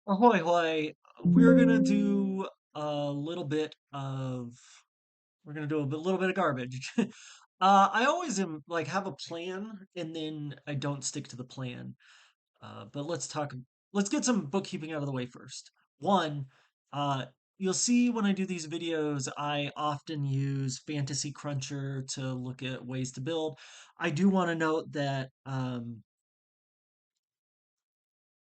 Ahoy hoy. We're gonna do a little bit of little bit of garbage. I always am like have a plan and then I don't stick to the plan. But let's get some bookkeeping out of the way first. One, uh you'll see when I do these videos, I often use Fantasy Cruncher to look at ways to build. I do want to note that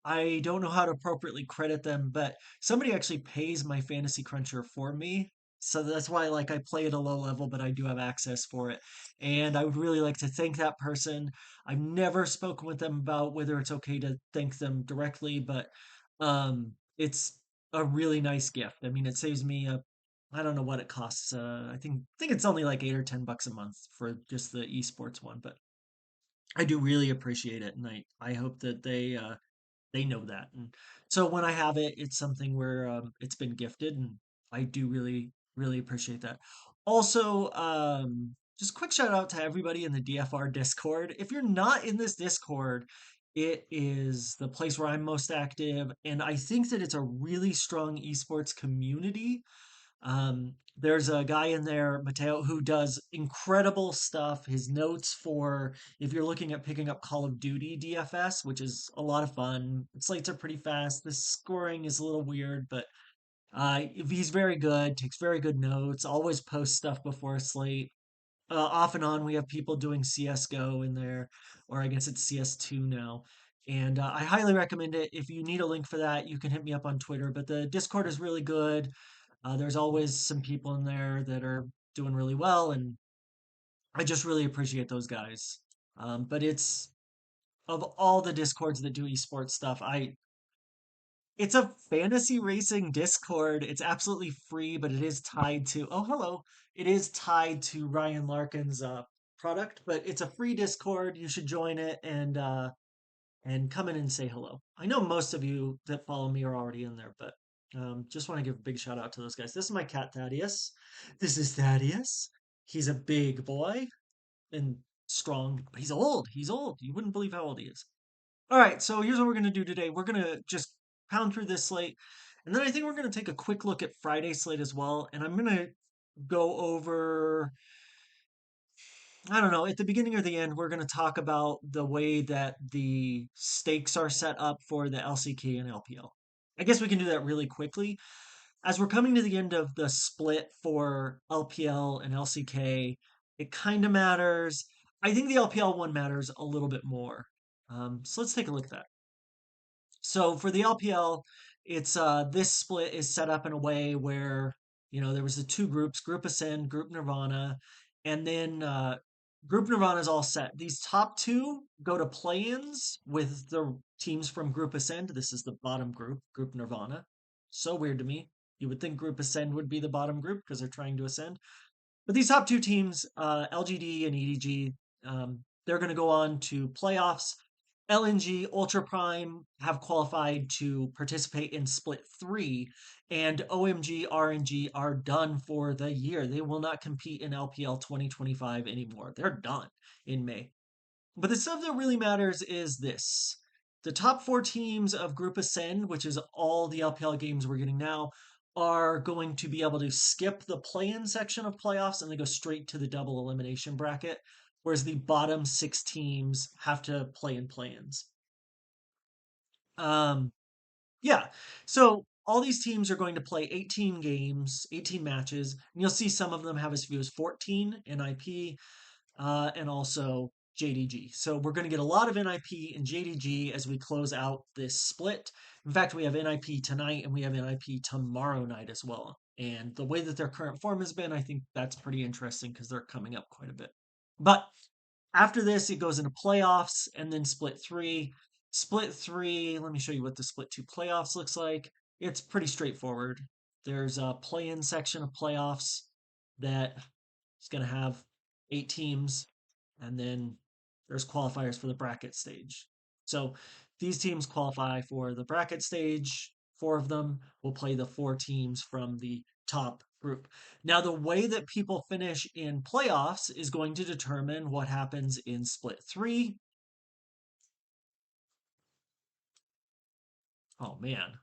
I don't know how to appropriately credit them, but somebody actually pays my Fantasy Cruncher for me. So that's why like I play at a low level, but I do have access for it. And I would really like to thank that person. I've never spoken with them about whether it's okay to thank them directly, but it's a really nice gift. I mean, it saves me I don't know what it costs. I think it's only like 8 or 10 bucks a month for just the esports one, but I do really appreciate it, and I hope that they know that. And so when I have it, it's something where it's been gifted, and I do really appreciate that. Also, just quick shout out to everybody in the DFR Discord. If you're not in this Discord, it is the place where I'm most active, and I think that it's a really strong esports community. There's a guy in there, Mateo, who does incredible stuff. His notes for if you're looking at picking up Call of Duty DFS, which is a lot of fun. Slates are pretty fast. The scoring is a little weird, but he's very good. Takes very good notes. Always posts stuff before a slate. Off and on, we have people doing CS:GO in there, or I guess it's CS2 now. And I highly recommend it. If you need a link for that, you can hit me up on Twitter. But the Discord is really good. There's always some people in there that are doing really well, and I just really appreciate those guys. But it's of all the discords that do esports stuff, it's a fantasy racing discord. It's absolutely free, but it is tied to hello. It is tied to Ryan Larkin's product, but it's a free discord. You should join it and come in and say hello. I know most of you that follow me are already in there, but just want to give a big shout out to those guys. This is my cat Thaddeus. This is Thaddeus. He's a big boy and strong, but he's old. He's old. You wouldn't believe how old he is. All right, so here's what we're gonna do today. We're gonna just pound through this slate, and then I think we're gonna take a quick look at Friday slate as well. And I'm gonna go over I don't know, at the beginning or the end, we're going to talk about the way that the stakes are set up for the LCK and LPL. I guess we can do that really quickly. As we're coming to the end of the split for LPL and LCK, it kind of matters. I think the LPL one matters a little bit more. So let's take a look at that. So for the LPL, it's this split is set up in a way where there was the two groups, Group Ascend, Group Nirvana, and then Group Nirvana is all set. These top two go to play-ins with the teams from Group Ascend. This is the bottom group, Group Nirvana. So weird to me. You would think Group Ascend would be the bottom group because they're trying to ascend. But these top two teams, LGD and EDG, they're going to go on to playoffs. LNG, Ultra Prime have qualified to participate in Split 3, and OMG, RNG are done for the year. They will not compete in LPL 2025 anymore. They're done in May. But the stuff that really matters is this. The top four teams of Group Ascend, which is all the LPL games we're getting now, are going to be able to skip the play-in section of playoffs and they go straight to the double elimination bracket, whereas the bottom six teams have to play in play-ins. Um, yeah, so all these teams are going to play 18 games, 18 matches, and you'll see some of them have as few as 14 NIP, and also JDG. So we're going to get a lot of NIP and JDG as we close out this split. In fact, we have NIP tonight and we have NIP tomorrow night as well. And the way that their current form has been, I think that's pretty interesting because they're coming up quite a bit. But after this, it goes into playoffs and then split three. Split three, let me show you what the split two playoffs looks like. It's pretty straightforward. There's a play in section of playoffs that is going to have 8 teams, and then there's qualifiers for the bracket stage. So these teams qualify for the bracket stage. 4 of them will play the 4 teams from the top group. Now, the way that people finish in playoffs is going to determine what happens in split 3. Oh man,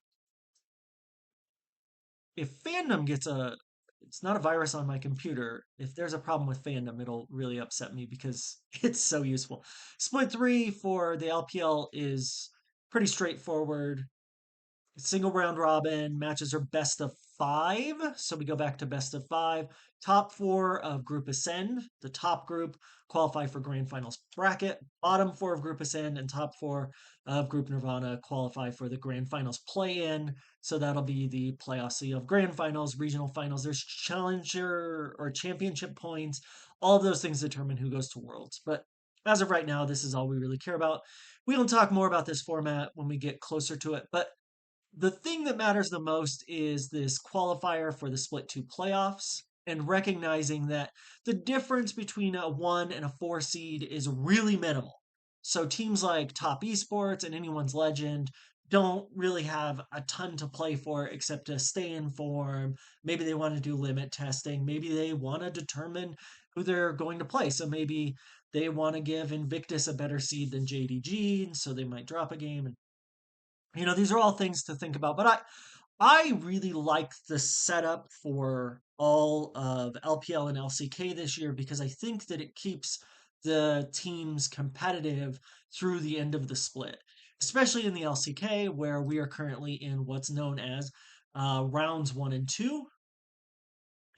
if fandom gets a, it's not a virus on my computer. If there's a problem with fandom, it'll really upset me because it's so useful. Split three for the LPL is pretty straightforward. Single round robin matches are best of five. So we go back to best of five. Top four of Group Ascend. The top group qualify for Grand Finals bracket. Bottom four of Group Ascend and top four of Group Nirvana qualify for the Grand Finals play in. So that'll be the playoffs. So you have Grand Finals, Regional Finals. There's Challenger or Championship points. All of those things determine who goes to Worlds. But as of right now, this is all we really care about. We'll talk more about this format when we get closer to it. But the thing that matters the most is this qualifier for the split two playoffs and recognizing that the difference between a one and a four seed is really minimal. So teams like Top Esports and Anyone's Legend don't really have a ton to play for except to stay in form. Maybe they want to do limit testing. Maybe they want to determine who they're going to play. So maybe they want to give Invictus a better seed than JDG, so they might drop a game. And these are all things to think about. But I really like the setup for all of LPL and LCK this year because I think that it keeps the teams competitive through the end of the split, especially in the LCK where we are currently in what's known as rounds one and two.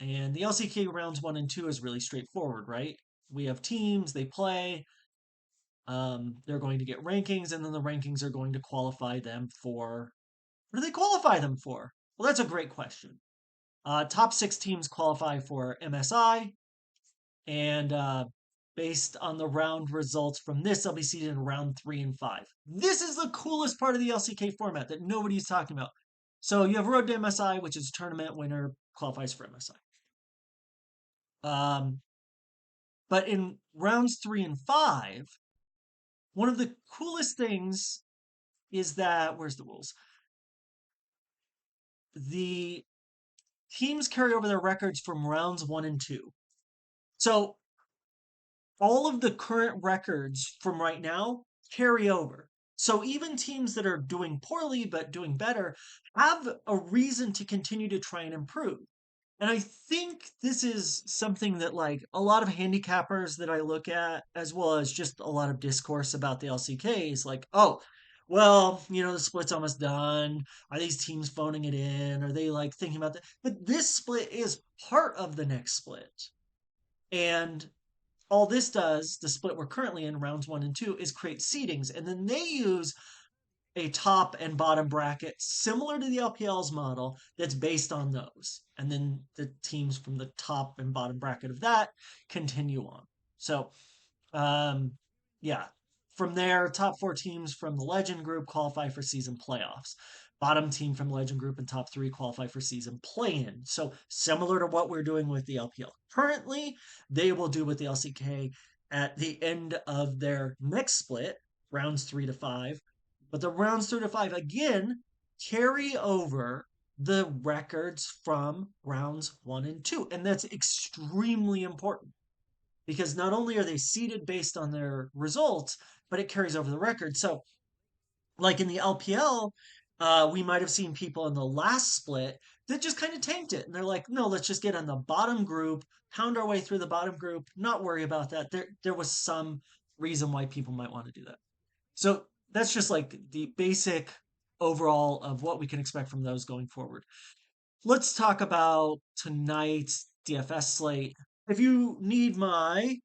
And the LCK rounds one and two is really straightforward, right? We have teams, they play, they're going to get rankings, and then the rankings are going to qualify them for, what do they qualify them for? Well, that's a great question. Top six teams qualify for MSI, and based on the round results from this, they'll be seeded in round three and five. This is the coolest part of the LCK format that nobody's talking about. So you have Road to MSI, which is a tournament winner qualifies for MSI. But in rounds three and five, one of the coolest things is that, where's the rules? The teams carry over their records from rounds one and two. So all of the current records from right now carry over. So even teams that are doing poorly but doing better have a reason to continue to try and improve. And I think this is something that like a lot of handicappers that I look at, as well as just a lot of discourse about the LCK is like, oh, well, the split's almost done. Are these teams phoning it in? Are they like thinking about that? But this split is part of the next split. And all this does, the split we're currently in, rounds one and two, is create seedings. And then they use a top and bottom bracket similar to the LPL's model that's based on those. And then the teams from the top and bottom bracket of that continue on. So, um, yeah, from there, top four teams from the Legend group qualify for season playoffs. Bottom team from Legend group and top three qualify for season play-in. So similar to what we're doing with the LPL. Currently, they will do with the LCK at the end of their next split, rounds three to five. But the rounds three to five again carry over the records from rounds one and two. And that's extremely important because not only are they seeded based on their results, but it carries over the record. So, like in the LPL, we might have seen people in the last split that just kind of tanked it. And they're like, no, let's just get on the bottom group, pound our way through the bottom group, not worry about that. There was some reason why people might want to do that. So that's just like the basic overall of what we can expect from those going forward. Let's talk about tonight's DFS slate. If you need my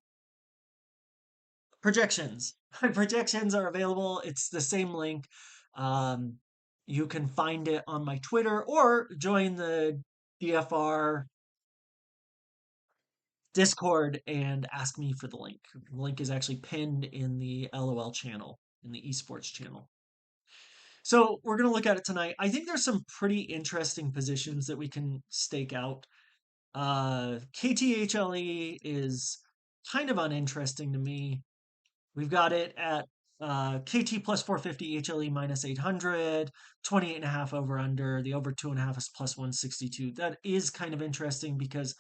projections, my projections are available. It's the same link. Um, you can find it on my Twitter or join the DFR Discord and ask me for the link. The link is actually pinned in the LOL channel, in the esports channel. So we're going to look at it tonight. I think there's some pretty interesting positions that we can stake out. KTHLE is kind of uninteresting to me. We've got it at KT plus 450, HLE minus 800, 28.5 over under. The over 2.5 is plus 162. That is kind of interesting because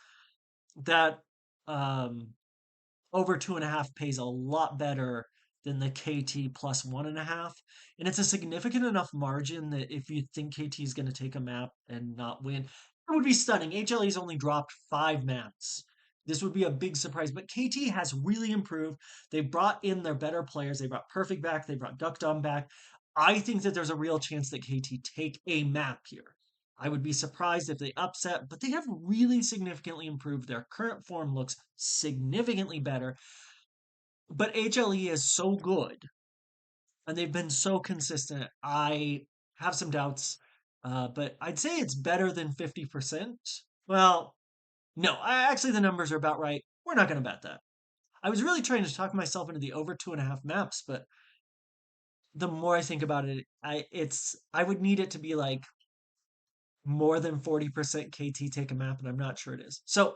that over 2.5 pays a lot better than the KT plus 1.5. And it's a significant enough margin that if you think KT is going to take a map and not win, It would be stunning. HLE's only dropped 5 maps. This would be a big surprise. But KT has really improved. They brought in their better players. They brought Perfect back. They brought Duck Dom back. I think that there's a real chance that KT take a map here. I would be surprised if they upset, but they have really significantly improved. Their current form looks significantly better. But HLE is so good and they've been so consistent. I have some doubts, but I'd say it's better than 50%. Well, no, actually, the numbers are about right. We're not going to bet that. I was really trying to talk myself into the over 2.5 maps, but the more I think about it, I would need it to be like more than 40% KT take a map, and I'm not sure it is. So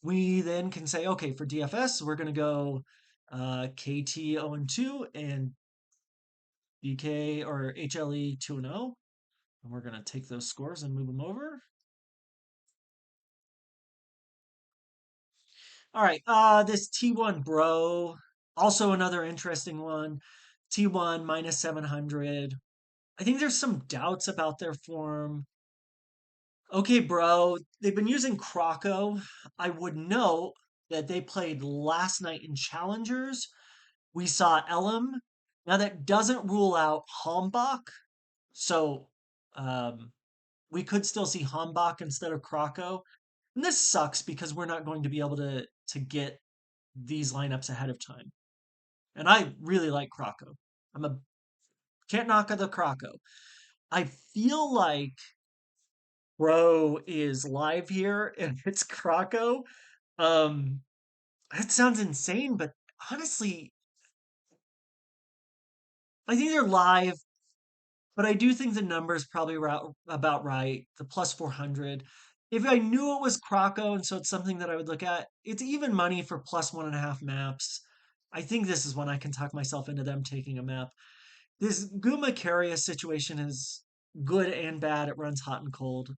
we then can say, okay, for DFS, we're going to go KT 0-2 and BK or HLE 2-0. And we're going to take those scores and move them over. All right. This T1 Bro, also another interesting one. T1 minus 700. I think there's some doubts about their form. Okay, bro. They've been using Croco. I would note that they played last night in Challengers. We saw Elam. Now that doesn't rule out Hambach. So um, we could still see Hambach instead of Croco. And this sucks because we're not going to be able to get these lineups ahead of time. And I really like Croco. I'm a can't knock on the Croco. I feel like Bro is live here and it's Croco. Um, that sounds insane, but honestly, I think they're live, but I do think the number's probably about right. The plus 400. If I knew it was Croco, and so it's something that I would look at, it's even money for plus 1.5 maps. I think this is when I can talk myself into them taking a map. This Guma Caria situation is good and bad. It runs hot and cold.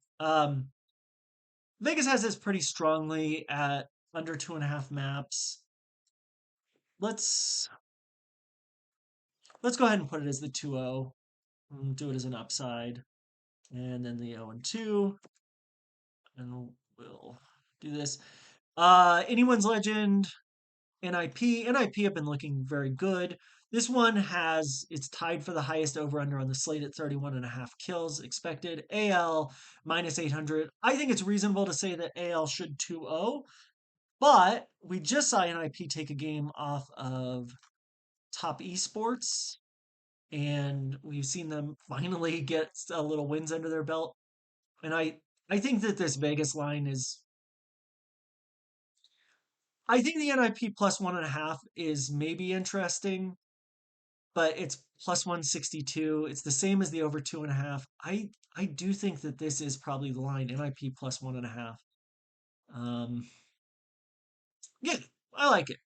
Vegas has this pretty strongly at under 2.5 maps. Let's let's go ahead and put it as the 2-0. Do it as an upside. And then the 0-2. And we'll do this. Anyone's Legend, NIP. NIP have been looking very good. This one it's tied for the highest over under on the slate at 31.5 kills expected. AL minus 800. I think it's reasonable to say that AL should 2-0, but we just saw NIP take a game off of Top Esports, and we've seen them finally get a little wins under their belt. And I think that this Vegas line is I think the NIP plus 1.5 is maybe interesting, but it's plus 162. It's the same as the over 2.5. I do think that this is probably the line NIP plus 1.5. Um, yeah, I like it.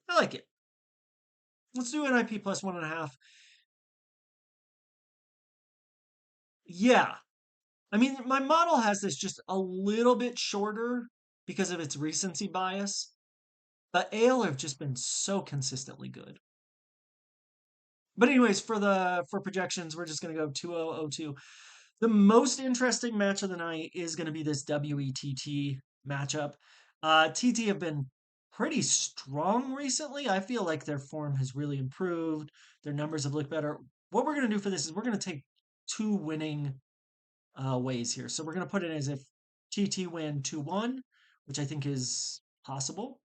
I like it. Let's do NIP plus 1.5. Yeah, I mean my model has this just a little bit shorter because of its recency bias, but AL have just been so consistently good. But anyways, for projections, we're just gonna go 2-0-0-2. The most interesting match of the night is going to be this WETT matchup. TT have been pretty strong recently. I feel like their form has really improved. Their numbers have looked better. What we're going to do for this is we're going to take two winning ways here. So we're going to put it as if TT win 2-1, which I think is possible.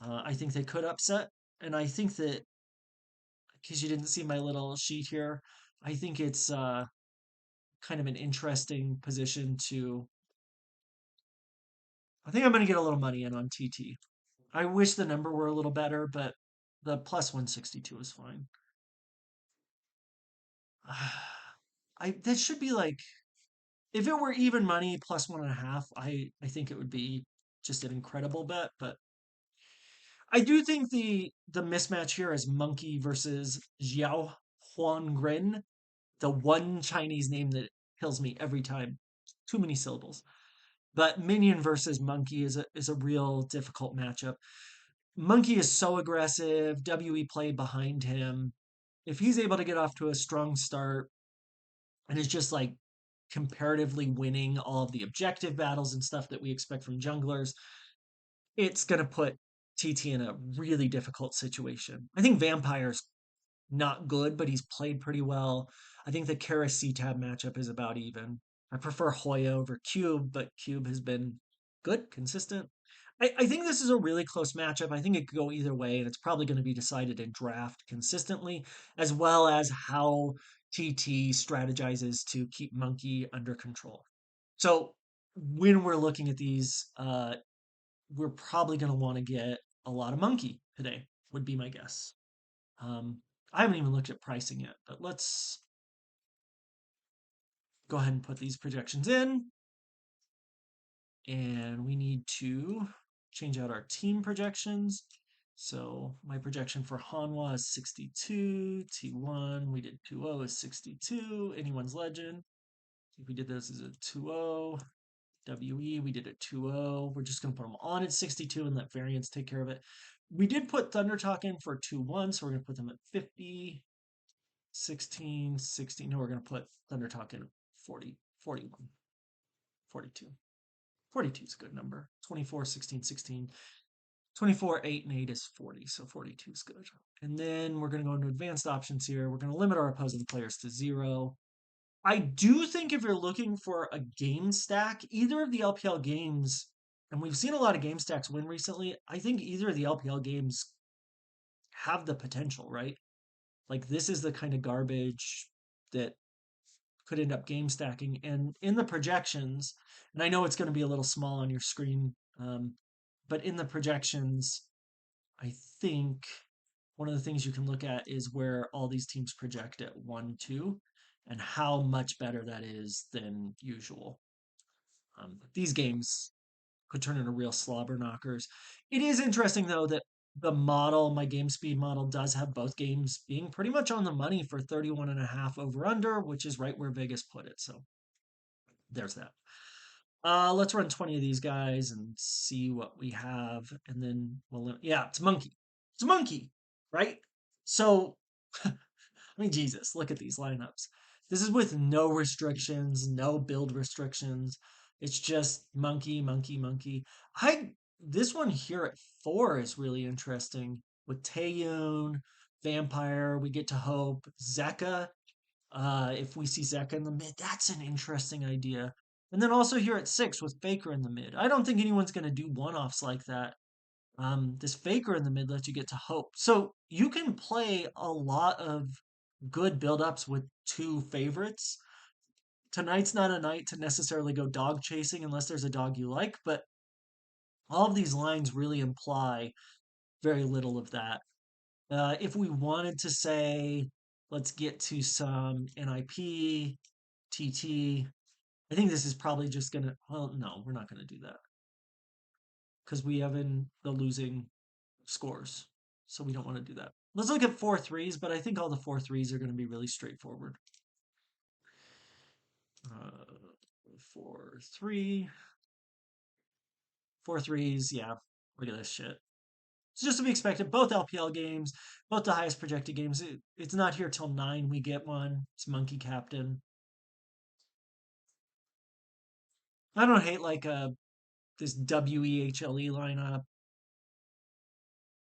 I think they could upset. And I think that, in case you didn't see my little sheet here, I think it's kind of an interesting position to. I think I'm going to get a little money in on TT. I wish the number were a little better, but the plus 162 is fine. I that should be like if it were even money plus 1.5. I think it would be just an incredible bet, but I do think the mismatch here is Monkey versus Xiao Huangren, the one Chinese name that kills me every time. Too many syllables. But Minion versus Monkey is a real difficult matchup. Monkey is so aggressive. WE play behind him. If he's able to get off to a strong start and is just like comparatively winning all of the objective battles and stuff that we expect from junglers, it's going to put TT in a really difficult situation. I think Vampire's not good, but he's played pretty well. I think the Kara C-Tab matchup is about even. I prefer Hoya over Cube, but Cube has been good, consistent. I think this is a really close matchup. I think it could go either way, and it's probably going to be decided in draft consistently, as well as how TT strategizes to keep Monkey under control. So when we're looking at these, we're probably going to want to get a lot of Monkey today, would be my guess. Um, I haven't even looked at pricing yet, but let's go ahead and put these projections in. And we need to change out our team projections. So my projection for Hanwha is 62, T1, we did 2-0 is 62, anyone's legend. If we did this as a 2-0, WE, we did a 2-0. We're just going to put them on at 62 and let variants take care of it. We did put Thunder Talk in for 2-1, so we're going to put them at 50, 16, 16. No, we're going to put Thunder Talk in 40, 41, 42. 42 is a good number. 24, 16, 16. 24, 8, and 8 is 40, so 42 is good. And then we're going to go into advanced options here. We're going to limit our opposing players to 0. I do think if you're looking for a game stack, either of the LPL games, and we've seen a lot of game stacks win recently, I think either of the LPL games have the potential, right? Like this is the kind of garbage that could end up game stacking. And in the projections, and I know it's going to be a little small on your screen, but in the projections, I think one of the things you can look at is where all these teams project at 1-2 and how much better that is than usual. These games could turn into real slobber knockers. It is interesting though that the model, my game speed model, does have both games being pretty much on the money for 31.5 over under, which is right where Vegas put it. So there's that. Let's run 20 of these guys and see what we have. And then yeah, it's Monkey. It's Monkey, right? So, I mean, Jesus, look at these lineups. This is with no restrictions, no build restrictions. It's just Monkey, Monkey, Monkey. This one here at 4 is really interesting with Taeyun, Vampire. We get to hope Zeka. If we see Zeka in the mid, that's an interesting idea. And then also here at 6 with Faker in the mid. I don't think anyone's going to do one-offs like that. This Faker in the mid lets you get to hope. So you can play a lot of good build-ups with 2 favorites. Tonight's not a night to necessarily go dog chasing unless there's a dog you like, but all of these lines really imply very little of that. If we wanted to say, let's get to some NIP, TT, I think this is probably just going to, well, no, we're not going to do that because we have in the losing scores. So we don't want to do that. Let's look at 4 threes, but I think all the 4 threes are going to be really straightforward. 4 3. 4 threes, yeah. Look at this shit. It's just to be expected. Both LPL games, both the highest projected games. It's not here till 9 we get one. It's Monkey Captain. I don't hate like this WEHLE lineup.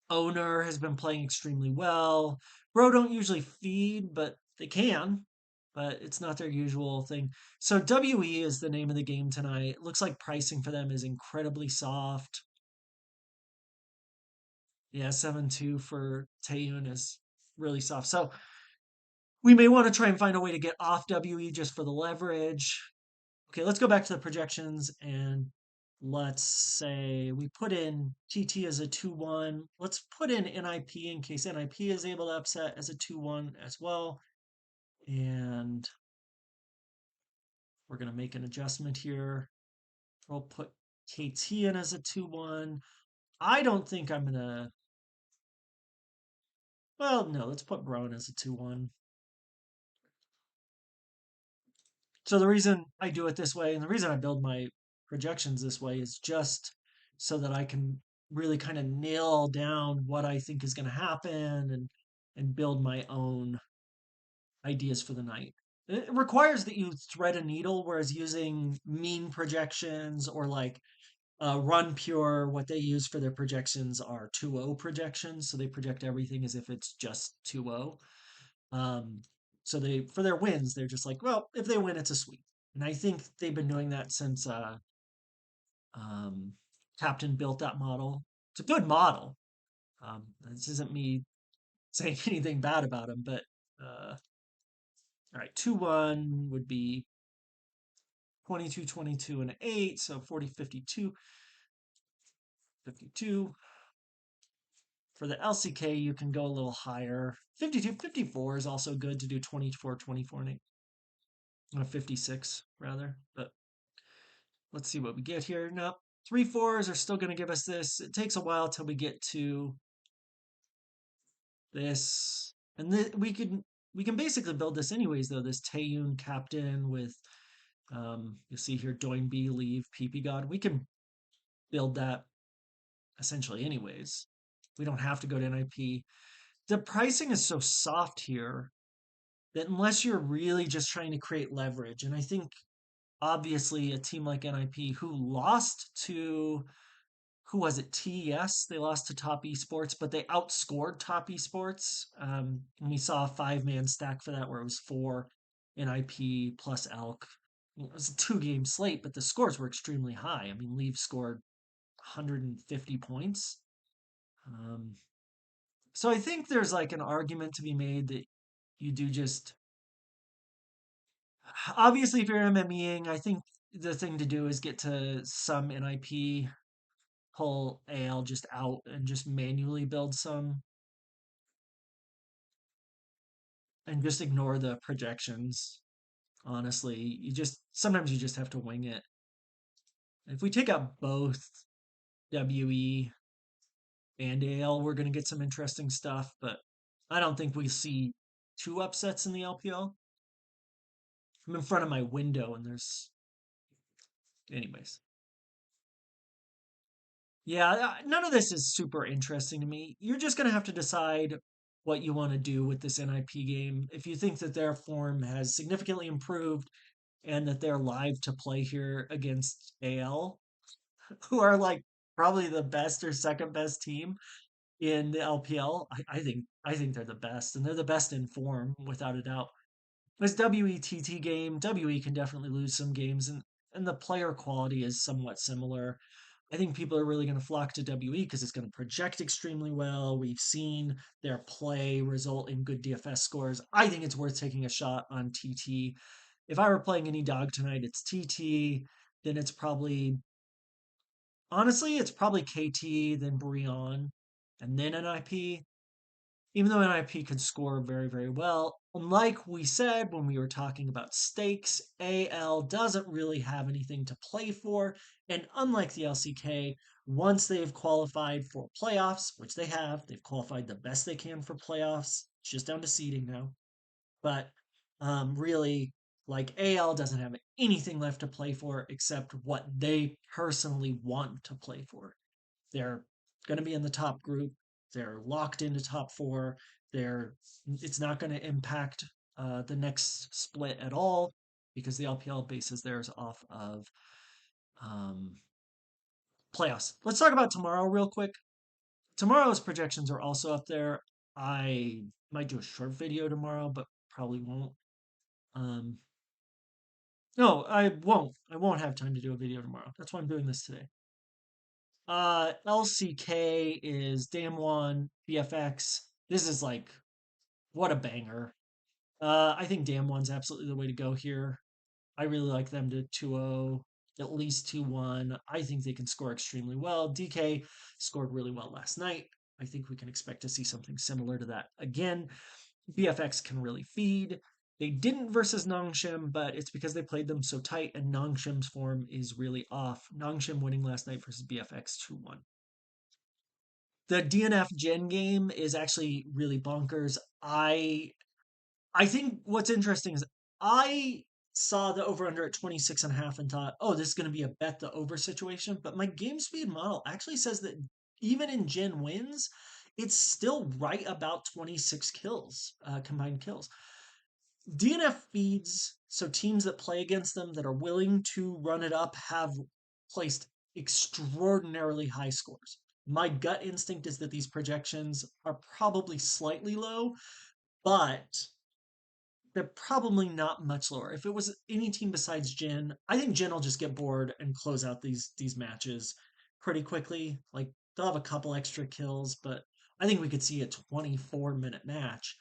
Owner has been playing extremely well. Bro don't usually feed, but they can. But it's not their usual thing. So WE is the name of the game tonight. It looks like pricing for them is incredibly soft. Yeah, 7-2 for Taeyun is really soft. So we may want to try and find a way to get off WE just for the leverage. Okay, let's go back to the projections and let's say we put in TT as a 2-1. Let's put in NIP in case NIP is able to upset as a 2-1 as well. And we're going to make an adjustment here. We'll put KT in as a 2-1. I don't think I'm going to. Well, no, let's put Brown as a 2-1. So the reason I do it this way and the reason I build my projections this way is just so that I can really kind of nail down what I think is going to happen and build my own ideas for the night. It requires that you thread a needle, whereas using mean projections or like Run Pure, what they use for their projections are 2-0 projections. So they project everything as if it's just 2-0. Um, so they, for their wins, they're just like, well, if they win, it's a sweep. And I think they've been doing that since um, Captain built that model. It's a good model. This isn't me saying anything bad about him, but all right, 2-1 would be 22, 22, and 8. So 40, 52, 52. For the LCK, you can go a little higher. 52, 54 is also good to do 24, 24, and 8. 56, rather. But let's see what we get here. Nope. 3 4s are still going to give us this. It takes a while till we get to this. And we can basically build this anyways, though. This Taeyun captain with, you'll see here, Doinb, Leave, PP God. We can build that essentially anyways. We don't have to go to NIP. The pricing is so soft here that unless you're really just trying to create leverage, and I think obviously a team like NIP who lost to, who was it, TES, they lost to Top Esports, but they outscored Top Esports. And we saw a 5-man stack for that where it was 4 NIP plus Elk. It was a 2-game slate, but the scores were extremely high. I mean, Leave scored 150 points. Um, so I think there's like an argument to be made that you do just, obviously if you're MMEing, I think the thing to do is get to some NIP, pull AL just out and just manually build some and just ignore the projections. Honestly, you just, sometimes you just have to wing it. If we take out both WE and AL, we're going to get some interesting stuff, but I don't think we see 2 upsets in the LPL. I'm in front of my window and there's, anyways. Yeah, none of this is super interesting to me. You're just going to have to decide what you want to do with this NIP game. If you think that their form has significantly improved and that they're live to play here against AL, who are like probably the best or second best team in the LPL, I think they're the best, and they're the best in form without a doubt. This WETT game, WE can definitely lose some games, and the player quality is somewhat similar. I think people are really going to flock to WE because it's going to project extremely well. We've seen their play result in good DFS scores. I think it's worth taking a shot on TT. If I were playing any dog tonight, it's TT. Then it's probably, honestly, it's probably KT, then Brion, and then NIP. Even though NIP could score very, very well, unlike we said when we were talking about stakes, AL doesn't really have anything to play for. And unlike the LCK, once they've qualified for playoffs, which they have, they've qualified the best they can for playoffs. It's just down to seeding now. But really, like AL doesn't have anything left to play for except what they personally want to play for. They're going to be in the top group. They're locked into top 4. They're It's not going to impact the next split at all because the LPL bases theirs off of um, playoffs. Let's talk about tomorrow real quick. Tomorrow's projections are also up there. I might do a short video tomorrow, but probably won't. Um, no, I won't. I won't have time to do a video tomorrow. That's why I'm doing this today. LCK is Damwon, BFX. This is like, what a banger. I think Damwon's absolutely the way to go here. I really like them to 2-0, at least 2-1. I think they can score extremely well. DK scored really well last night. I think we can expect to see something similar to that again. BFX can really feed. They didn't versus Nongshim, but it's because they played them so tight, and Nongshim's form is really off. Nongshim winning last night versus BFX 2-1. The DNF Gen game is actually really bonkers. I think what's interesting is I saw the over under at 26 and a half and thought, oh, this is going to be a bet the over situation. But my game speed model actually says that even in Gen wins, it's still right about 26 kills, combined kills. DNF feeds, so teams that play against them that are willing to run it up have placed extraordinarily high scores. My gut instinct is that these projections are probably slightly low, but they're probably not much lower. If it was any team besides Jin, I think Jin will just get bored and close out these matches pretty quickly. Like they'll have a couple extra kills, but I think we could see a 24-minute match.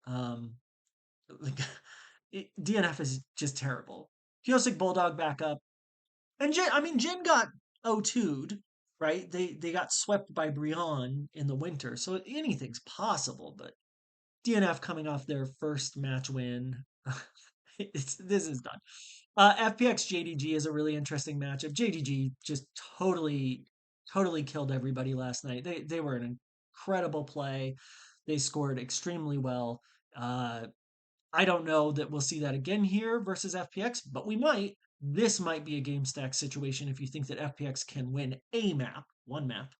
Um, like DNF is just terrible. Kyosik Bulldog back up, and Jin. I mean, Jin got O2'd, right? They got swept by Brion in the winter, so anything's possible. But DNF coming off their first match win. This is done. FPX JDG is a really interesting matchup. JDG just totally killed everybody last night. They were an incredible play. They scored extremely well. Uh, I don't know that we'll see that again here versus FPX, but we might. This might be a game stack situation if you think that FPX can win a map, one map.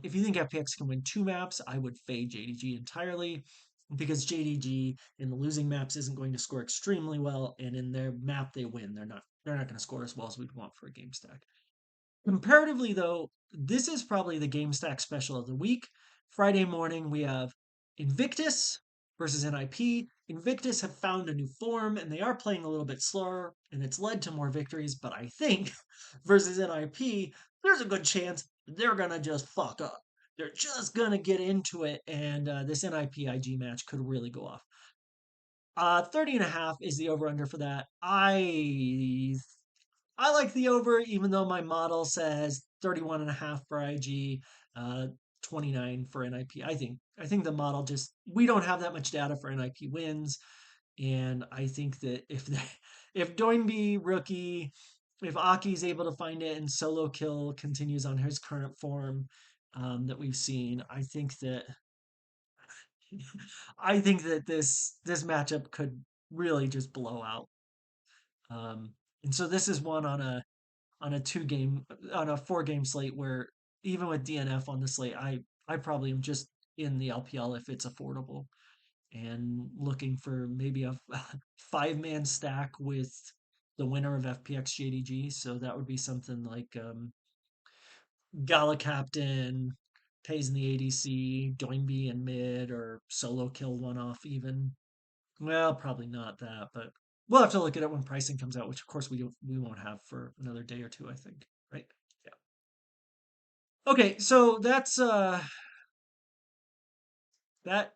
If you think FPX can win two maps, I would fade JDG entirely because JDG in the losing maps isn't going to score extremely well, and in their map they win, they're not going to score as well as we'd want for a game stack. Comparatively, though, this is probably the game stack special of the week. Friday morning, we have Invictus versus NIP. Invictus have found a new form and they are playing a little bit slower, and it's led to more victories. But I think versus NIP, there's a good chance they're going to just fuck up. They're just going to get into it, and this NIP IG match could really go off. 30.5 is the over under for that. I like the over, even though my model says 31.5 for IG, 29 for NIP. I think the model just we don't have that much data for NIP wins, and I think that if Doinby rookie, if Aki's able to find it and solo kill continues on his current form that we've seen, I think that this matchup could really just blow out. Um, and so this is one on a 2 game on a 4 game slate where even with DNF on the slate, I probably am just in the LPL if it's affordable and looking for maybe a 5-man stack with the winner of FPX JDG. So that would be something like Gala Captain pays in the ADC, Doinby in mid, or solo kill one off even. Well, probably not that, but we'll have to look at it when pricing comes out, which of course we won't have for another day or two, I think. Right? Yeah. Okay, so that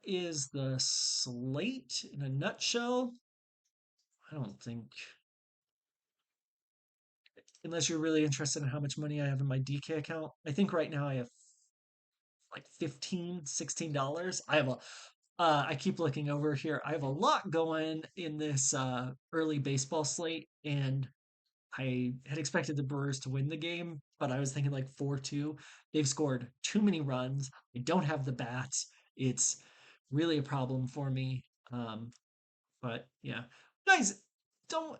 is the slate in a nutshell. I don't think unless you're really interested in how much money I have in my DK account. I think right now I have like 15, $16. I keep looking over here. I have a lot going in this early baseball slate, and I had expected the Brewers to win the game, but I was thinking like 4-2. They've scored too many runs. I don't have the bats. It's really a problem for me. But yeah, guys, don't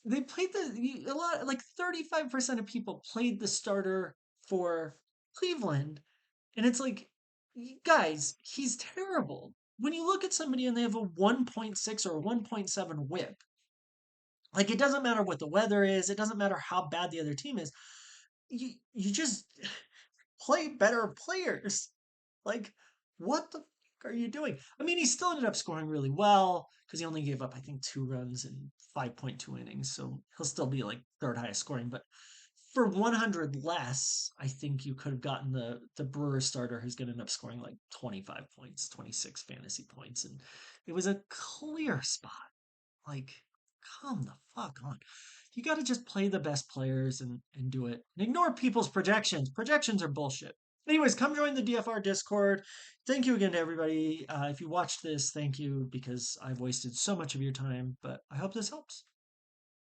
they played a lot like 35% of people played the starter for Cleveland, and it's like, guys, he's terrible. When you look at somebody and they have a 1.6 or a 1.7 whip, like it doesn't matter what the weather is, it doesn't matter how bad the other team is. You just play better players. Like, what the fuck are you doing? I mean, he still ended up scoring really well because he only gave up, I think, 2 runs in 5.2 innings. So he'll still be like third highest scoring. But for 100 less, I think you could have gotten the Brewers starter who's going to end up scoring like 25 points, 26 fantasy points. And it was a clear spot. Like, come the fuck on. You got to just play the best players and do it. And ignore people's projections. Projections are bullshit. Anyways, come join the DFR Discord. Thank you again to everybody. If you watched this, thank you because I've wasted so much of your time, but I hope this helps.